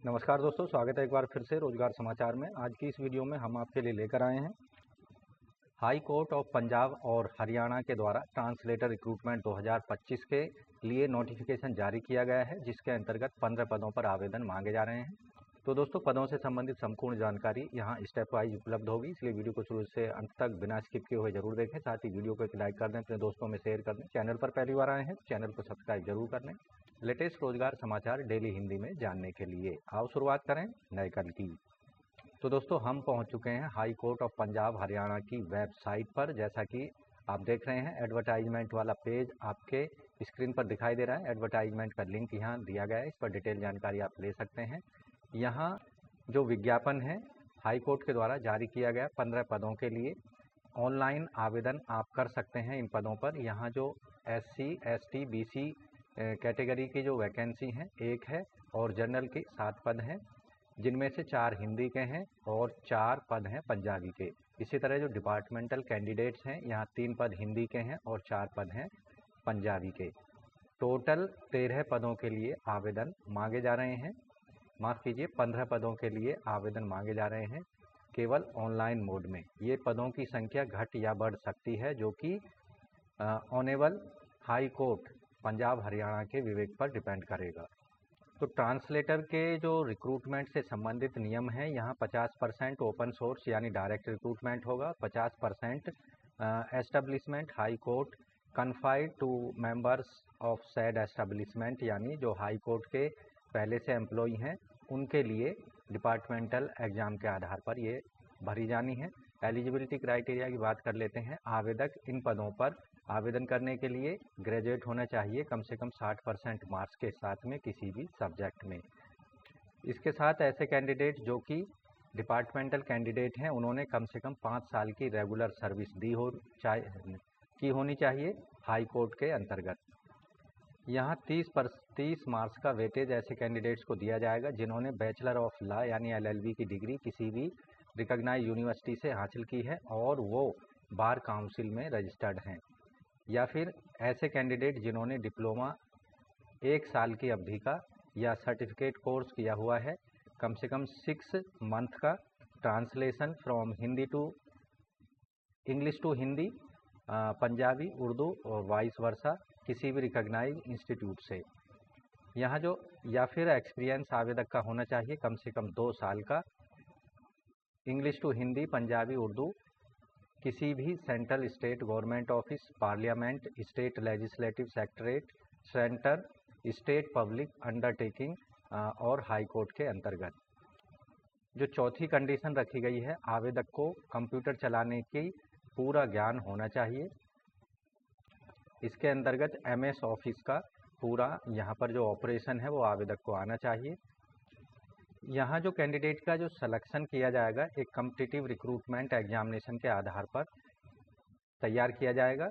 नमस्कार दोस्तों, स्वागत है एक बार फिर से रोजगार समाचार में। आज की इस वीडियो में हम आपके लिए लेकर आए हैं हाई कोर्ट ऑफ पंजाब और हरियाणा के द्वारा ट्रांसलेटर रिक्रूटमेंट 2025 के लिए नोटिफिकेशन जारी किया गया है, जिसके अंतर्गत 15 पदों पर आवेदन मांगे जा रहे हैं। तो दोस्तों, पदों से संबंधित संपूर्ण जानकारी यहाँ स्टेप वाइज उपलब्ध होगी, इसलिए वीडियो को शुरू से अंत तक बिना स्किप किए हुए जरूर देखें। साथ ही वीडियो को एक लाइक कर दें, अपने दोस्तों में शेयर कर दें। चैनल पर पहली बार आए हैं तो चैनल को सब्सक्राइब जरूर कर लें। लेटेस्ट रोजगार समाचार डेली हिंदी में जानने के लिए आओ शुरुआत करें नए कल की। तो दोस्तों, हम पहुंच चुके हैं high court of Punjab Haryana की वेबसाइट पर। जैसा कि आप देख रहे हैं, एडवर्टाइजमेंट वाला पेज आपके स्क्रीन पर दिखाई दे रहा है। एडवर्टाइजमेंट का लिंक यहाँ दिया गया है, इस पर डिटेल जानकारी आप ले सकते हैं। यहाँ जो विज्ञापन है हाई कोर्ट के द्वारा जारी किया गया 15 पदों के लिए ऑनलाइन आवेदन आप कर सकते हैं इन पदों पर। यहाँ जो SC, ST, BC कैटेगरी की जो वैकेंसी हैं एक है और जनरल की 7 पद हैं, जिनमें से 4 हिंदी के हैं और 4 पद हैं पंजाबी के। इसी तरह जो डिपार्टमेंटल कैंडिडेट्स हैं, यहाँ 3 पद हिंदी के हैं और 4 पद हैं पंजाबी के। टोटल 13 पदों के लिए आवेदन मांगे जा रहे हैं। माफ़ कीजिए, 15 पदों के लिए आवेदन मांगे जा रहे हैं केवल ऑनलाइन मोड में। ये पदों की संख्या घट या बढ़ सकती है, जो कि honourable high court Punjab Haryana के विवेक पर डिपेंड करेगा। तो ट्रांसलेटर के जो रिक्रूटमेंट से संबंधित नियम हैं, यहाँ 50% ओपन सोर्स यानी डायरेक्ट रिक्रूटमेंट होगा, 50% establishment high court confined to members of said establishment, यानी जो हाई कोर्ट के पहले से एम्प्लॉई हैं उनके लिए डिपार्टमेंटल एग्ज़ाम के आधार पर ये भरी जानी है। एलिजिबिलिटी क्राइटेरिया की बात कर लेते हैं। आवेदक इन पदों पर आवेदन करने के लिए ग्रेजुएट होना चाहिए कम से कम 60% मार्क्स के साथ में किसी भी सब्जेक्ट में। इसके साथ ऐसे कैंडिडेट जो कि डिपार्टमेंटल कैंडिडेट हैं, उन्होंने कम से कम 5 साल की रेगुलर सर्विस की होनी चाहिए हाई कोर्ट के अंतर्गत। यहाँ 30 मार्क्स का वेटेज ऐसे कैंडिडेट्स को दिया जाएगा जिन्होंने बैचलर ऑफ लॉ यानी LLB की डिग्री किसी भी रिकॉग्नाइज्ड यूनिवर्सिटी से हासिल की है और वो बार काउंसिल में रजिस्टर्ड हैं, या फिर ऐसे कैंडिडेट जिन्होंने डिप्लोमा 1 साल की अवधि का या सर्टिफिकेट कोर्स किया हुआ है, कम से कम 6 मंथ का, translation from Hindi to English to Hindi, Punjabi, Urdu और वाइस वर्सा किसी भी रिकॉग्नाइज्ड इंस्टीट्यूट से। यहाँ जो या फिर एक्सपीरियंस आवेदक का होना चाहिए कम से कम 2 साल का, इंग्लिश टू हिंदी, पंजाबी, उर्दू किसी भी central state government office, parliament, state legislative secretariat, centre state public undertaking और हाई कोर्ट के अंतर्गत। जो चौथी कंडीशन रखी गई है, आवेदक को कंप्यूटर चलाने की पूरा ज्ञान होना चाहिए। इसके अंतर्गत MS ऑफिस का पूरा यहाँ पर जो ऑपरेशन है वो आवेदक को आना चाहिए। यहाँ जो कैंडिडेट का जो सिलेक्शन किया जाएगा एक कॉम्पिटिटिव रिक्रूटमेंट एग्जामिनेशन के आधार पर तैयार किया जाएगा।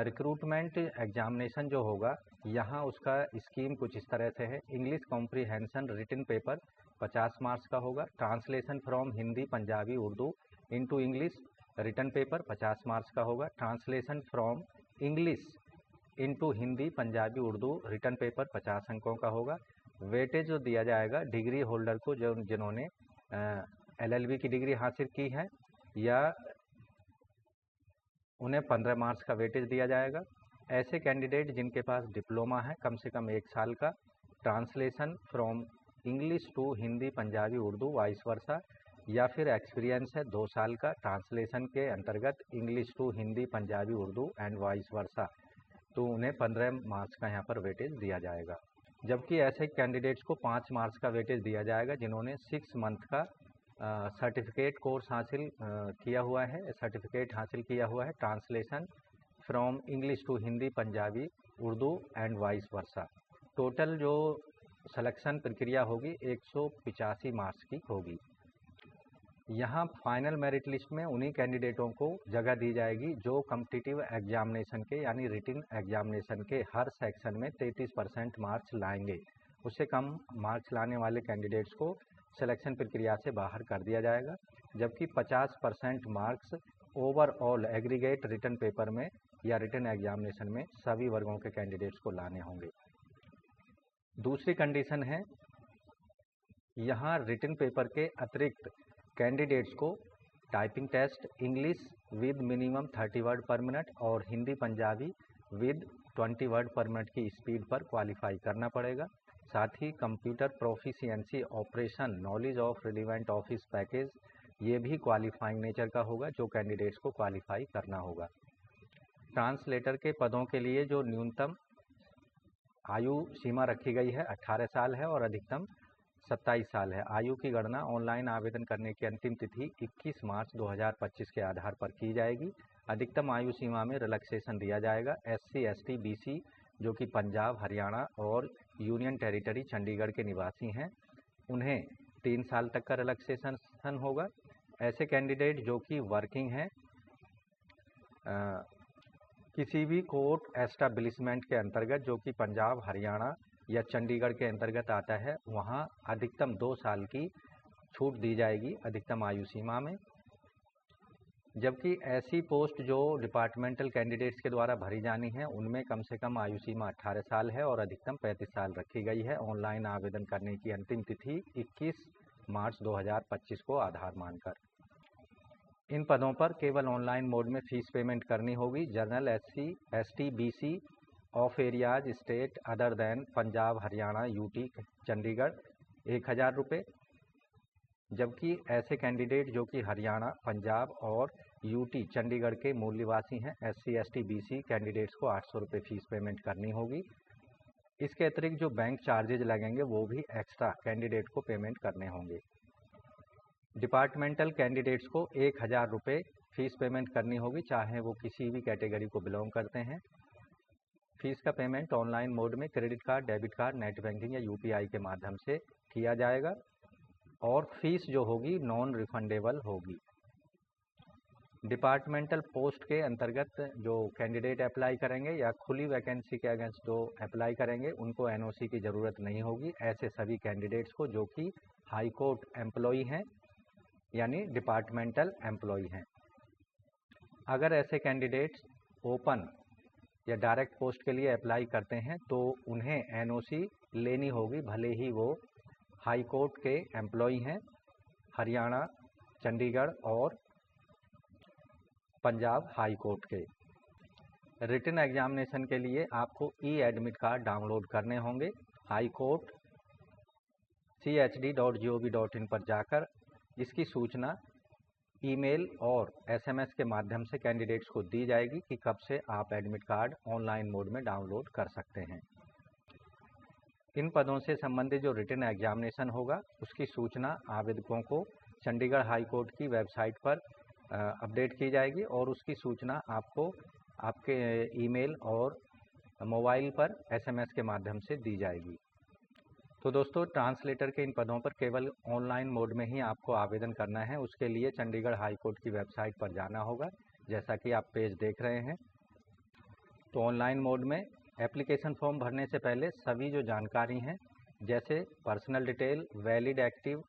रिक्रूटमेंट एग्जामिनेशन जो होगा, यहाँ उसका स्कीम कुछ इस तरह से है। English comprehension written paper 50 marks का होगा। Translation from Hindi, Punjabi, Urdu into English written paper 50 marks का होगा। Translation from English into Hindi, Punjabi, Urdu written paper 50 अंकों का होगा। वेटेज जो दिया जाएगा डिग्री होल्डर को, जो जिन्होंने LLB की डिग्री हासिल की है, या उन्हें 15 मार्क्स का वेटेज दिया जाएगा। ऐसे कैंडिडेट जिनके पास डिप्लोमा है कम से कम 1 साल का, translation from English to Hindi, Punjabi, Urdu vice versa, या फिर एक्सपीरियंस है 2 साल का ट्रांसलेशन के अंतर्गत English to Hindi, Punjabi, Urdu and vice versa, तो उन्हें 15 मार्क्स का यहाँ पर वेटेज दिया जाएगा। जबकि ऐसे कैंडिडेट्स को 5 मार्क्स का वेटेज दिया जाएगा जिन्होंने 6 मंथ का सर्टिफिकेट कोर्स हासिल किया हुआ है, सर्टिफिकेट हासिल किया हुआ है translation from English to Hindi, Punjabi, Urdu and vice versa. Total जो सिलेक्शन प्रक्रिया होगी 185 मार्क्स की होगी। यहाँ फाइनल मेरिट लिस्ट में उन्हीं कैंडिडेटों को जगह दी जाएगी जो कॉम्पिटिटिव एग्जामिनेशन के यानी रिटन एग्जामिनेशन के हर सेक्शन में 33% मार्क्स लाएंगे। उससे कम मार्क्स लाने वाले कैंडिडेट्स को सिलेक्शन प्रक्रिया से बाहर कर दिया जाएगा, जबकि 50% marks overall aggregate written paper में या रिटन एग्जामिनेशन में सभी वर्गों के कैंडिडेट्स को लाने होंगे। दूसरी कंडीशन है, यहाँ रिटन पेपर के अतिरिक्त कैंडिडेट्स को typing test English with minimum 30 word per minute और Hindi Punjabi with 20 word per minute की स्पीड पर क्वालिफाई करना पड़ेगा। साथ ही computer proficiency operation knowledge of relevant office package ये भी क्वालिफाइंग नेचर का होगा, जो कैंडिडेट्स को क्वालिफाई करना होगा। ट्रांसलेटर के पदों के लिए जो न्यूनतम आयु सीमा रखी गई है 18 साल है और अधिकतम 27 साल है। आयु की गणना ऑनलाइन आवेदन करने की अंतिम तिथि 21 मार्च 2025 के आधार पर की जाएगी। अधिकतम आयु सीमा में रिलैक्सेशन दिया जाएगा। SC, ST, BC जो कि पंजाब, हरियाणा और यूनियन टेरिटरी चंडीगढ़ के निवासी हैं, उन्हें 3 साल तक का रिलैक्सेशन होगा। ऐसे कैंडिडेट जो कि वर्किंग हैं किसी भी कोर्ट एस्टैब्लिशमेंट के अंतर्गत जो कि पंजाब, हरियाणा या चंडीगढ़ के अंतर्गत आता है, वहाँ अधिकतम 2 साल की छूट दी जाएगी अधिकतम आयु सीमा में। जबकि ऐसी पोस्ट जो डिपार्टमेंटल कैंडिडेट्स के द्वारा भरी जानी है, उनमें कम से कम आयु सीमा 18 साल है और अधिकतम 35 साल रखी गई है। ऑनलाइन आवेदन करने की अंतिम तिथि 21 मार्च 2025 को आधार मानकर। इन पदों पर केवल ऑनलाइन मोड में फीस पेमेंट करनी होगी। General, SC, ST, BC of areas state other than Punjab, Haryana, UT, Chandigarh 1000 रुपये। जबकि ऐसे कैंडिडेट जो कि हरियाणा, पंजाब और UT, चंडीगढ़ के मूल निवासी हैं, SC, ST, BC कैंडिडेट्स को 800 रुपये फीस पेमेंट करनी होगी। इसके अतिरिक्त जो बैंक चार्जेज लगेंगे वो भी एक्स्ट्रा कैंडिडेट को पेमेंट करने होंगे। डिपार्टमेंटल कैंडिडेट्स को 1000 रुपये फीस पेमेंट करनी होगी, चाहे वो किसी भी कैटेगरी को बिलोंग करते हैं। फीस का पेमेंट ऑनलाइन मोड में credit card, debit card, net banking या UPI के माध्यम से किया जाएगा और फीस जो होगी नॉन रिफंडेबल होगी। डिपार्टमेंटल पोस्ट के अंतर्गत जो कैंडिडेट अप्लाई करेंगे या खुली वैकेंसी के अगेंस्ट जो अप्लाई करेंगे, उनको NOC की ज़रूरत नहीं होगी। ऐसे सभी कैंडिडेट्स को जो कि हाई कोर्ट एम्प्लॉई हैं यानी डिपार्टमेंटल एम्प्लॉई हैं। अगर ऐसे कैंडिडेट्स ओपन या डायरेक्ट पोस्ट के लिए अप्लाई करते हैं तो उन्हें NOC लेनी होगी, भले ही वो हाई कोर्ट के एम्प्लॉई हैं, हरियाणा, चंडीगढ़ और पंजाब हाई कोर्ट के। रिटन एग्जामिनेशन के लिए आपको एडमिट कार्ड डाउनलोड करने होंगे। हाई कोर्ट chd.gov.in पर जाकर इसकी सूचना ईमेल और SMS के माध्यम से कैंडिडेट्स को दी जाएगी कि कब से आप एडमिट कार्ड ऑनलाइन मोड में डाउनलोड कर सकते हैं। इन पदों से संबंधित जो रिटन एग्जामिनेशन होगा उसकी सूचना आवेदकों को चंडीगढ़ हाई कोर्ट की वेबसाइट पर अपडेट की जाएगी और उसकी सूचना आपको आपके ईमेल और मोबाइल पर SMS के माध्यम से दी जाएगी। तो दोस्तों, ट्रांसलेटर के इन पदों पर केवल ऑनलाइन मोड में ही आपको आवेदन करना है। उसके लिए चंडीगढ़ हाई कोर्ट की वेबसाइट पर जाना होगा, जैसा कि आप पेज देख रहे हैं। तो ऑनलाइन मोड में एप्लीकेशन फॉर्म भरने से पहले सभी जो जानकारी हैं, जैसे personal detail, valid active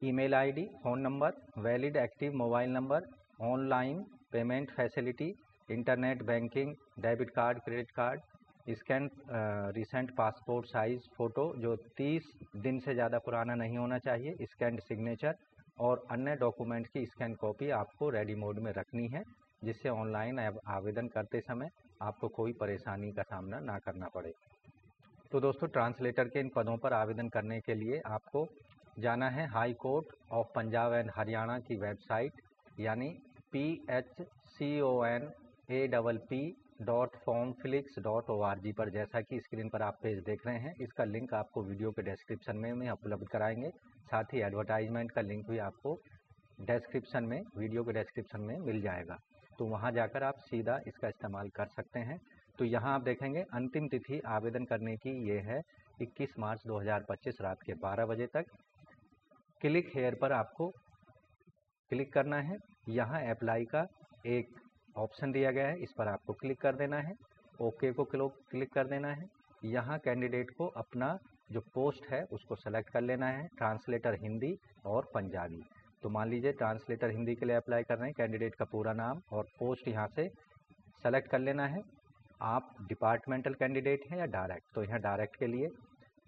email ID, phone number, valid active mobile number, online payment facility, internet banking, debit card, credit card, scan recent passport size photo जो 30 दिन से ज़्यादा पुराना नहीं होना चाहिए, स्कैन सिग्नेचर और अन्य डॉक्यूमेंट की स्कैन कॉपी आपको रेडी मोड में रखनी है, जिससे ऑनलाइन आवेदन करते समय आपको कोई परेशानी का सामना ना करना पड़े। तो दोस्तों, ट्रांसलेटर के इन पदों पर आवेदन करने के लिए आपको जाना है high court of Punjab and Haryana की वेबसाइट यानी phcappp.formflix.org पर, जैसा कि स्क्रीन पर आप पेज देख रहे हैं। इसका लिंक आपको वीडियो के डिस्क्रिप्शन में उपलब्ध कराएंगे। साथ ही एडवर्टाइजमेंट का लिंक भी आपको डिस्क्रिप्शन में, वीडियो के डिस्क्रिप्शन में मिल जाएगा, तो वहां जाकर आप सीधा इसका इस्तेमाल कर सकते हैं। तो यहाँ आप देखेंगे अंतिम तिथि आवेदन करने की ये है 21 मार्च 2025 रात के 12 बजे तक। क्लिक हेयर पर आपको क्लिक करना है। यहाँ अप्लाई का एक ऑप्शन दिया गया है, इस पर आपको क्लिक कर देना है। ओके को क्लिक कर देना है। यहाँ कैंडिडेट को अपना जो पोस्ट है उसको सेलेक्ट कर लेना है, ट्रांसलेटर हिंदी और पंजाबी। तो मान लीजिए ट्रांसलेटर हिंदी के लिए अप्लाई कर रहे हैं, कैंडिडेट का पूरा नाम और पोस्ट यहाँ से सेलेक्ट कर लेना है। आप डिपार्टमेंटल कैंडिडेट हैं या डायरेक्ट, तो यहाँ डायरेक्ट के लिए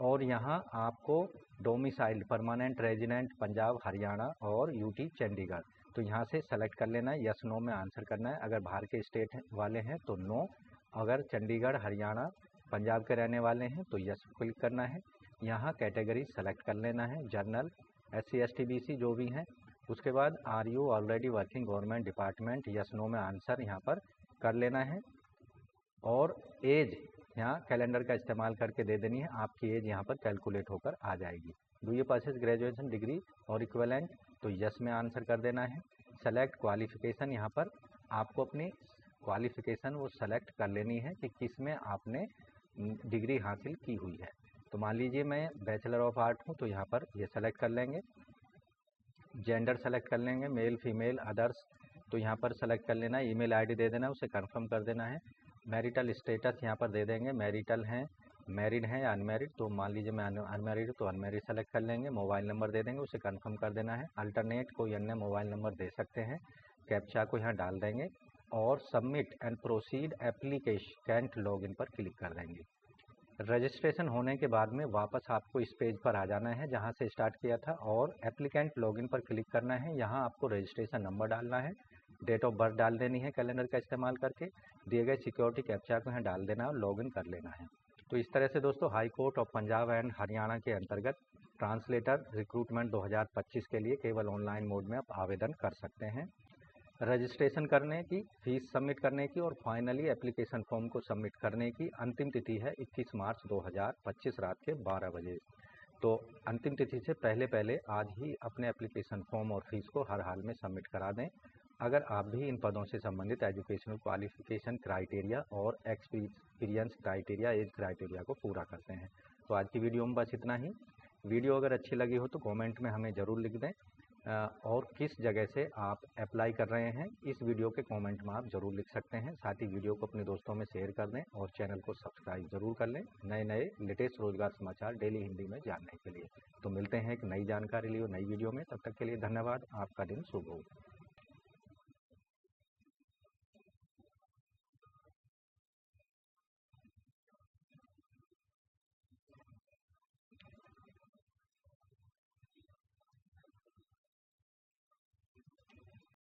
और यहाँ आपको domiciled permanent resident Punjab Haryana और यूटी चंडीगढ़, तो यहाँ से सेलेक्ट कर लेना है, यस नो में आंसर करना है। अगर बाहर के स्टेट वाले हैं तो नो, अगर चंडीगढ़ हरियाणा पंजाब के रहने वाले हैं तो यस क्लिक करना है। यहाँ कैटेगरी सेलेक्ट कर लेना है, जनरल, SC ST BC जो भी हैं। उसके बाद are you already working government department, yes no में आंसर यहाँ पर कर लेना है। और एज यहाँ कैलेंडर का इस्तेमाल करके दे देनी है, आपकी एज यहाँ पर कैलकुलेट होकर आ जाएगी। Do you purchase graduation degree और इक्विवेलेंट, तो यस में आंसर कर देना है। सेलेक्ट क्वालिफिकेशन, यहाँ पर आपको अपनी क्वालिफिकेशन वो सेलेक्ट कर लेनी है कि किस में आपने डिग्री हासिल की हुई है। तो मान लीजिए मैं बैचलर ऑफ आर्ट हूँ, तो यहाँ पर ये सेलेक्ट कर लेंगे। जेंडर सेलेक्ट कर लेंगे, मेल फीमेल अदर्स, तो यहाँ पर सेलेक्ट कर लेना है। ईमेल आईडी दे देना है, उसे कंफर्म कर देना है। मैरिटल स्टेटस यहाँ पर दे देंगे, मैरिटल हैं, मैरिड हैं या अनमैरिड, तो मान लीजिए मैं अनमैरिड हूँ तो अनमैरिड सेलेक्ट कर लेंगे। मोबाइल नंबर दे देंगे, उसे कंफर्म कर देना है। अल्टरनेट कोई अन्य मोबाइल नंबर दे सकते हैं। कैप्चा को यहाँ डाल देंगे और submit and proceed application login पर क्लिक कर देंगे। रजिस्ट्रेशन होने के बाद में वापस आपको इस पेज पर आ जाना है जहां से स्टार्ट किया था, और एप्लीकेंट लॉगिन पर क्लिक करना है। यहां आपको रजिस्ट्रेशन नंबर डालना है, डेट ऑफ बर्थ डाल देनी है कैलेंडर का इस्तेमाल करके, दिए गए सिक्योरिटी कैप्चा को यहाँ डाल देना है और लॉगिन कर लेना है। तो इस तरह से दोस्तों high court of Punjab and Haryana के अंतर्गत ट्रांसलेटर रिक्रूटमेंट 2025 के लिए केवल ऑनलाइन मोड में आप आवेदन कर सकते हैं। रजिस्ट्रेशन करने की, फीस सबमिट करने की और फाइनली एप्लीकेशन फॉर्म को सबमिट करने की अंतिम तिथि है 21 मार्च 2025 रात के 12 बजे। तो अंतिम तिथि से पहले आज ही अपने एप्लीकेशन फॉर्म और फीस को हर हाल में सबमिट करा दें। अगर आप भी इन पदों से संबंधित एजुकेशनल क्वालिफिकेशन क्राइटेरिया और एक्सपीरियंस क्राइटेरिया, एज क्राइटेरिया को पूरा करते हैं। तो आज की वीडियो में बस इतना ही। वीडियो अगर अच्छी लगी हो तो कमेंट में हमें ज़रूर लिख दें, और किस जगह से आप अप्लाई कर रहे हैं इस वीडियो के कमेंट में आप ज़रूर लिख सकते हैं। साथ ही वीडियो को अपने दोस्तों में शेयर कर दें और चैनल को सब्सक्राइब ज़रूर कर लें नए लेटेस्ट रोजगार समाचार डेली हिंदी में जानने के लिए। तो मिलते हैं एक नई जानकारी लिए नई वीडियो में, तब तक के लिए धन्यवाद। आपका दिन शुभ हो।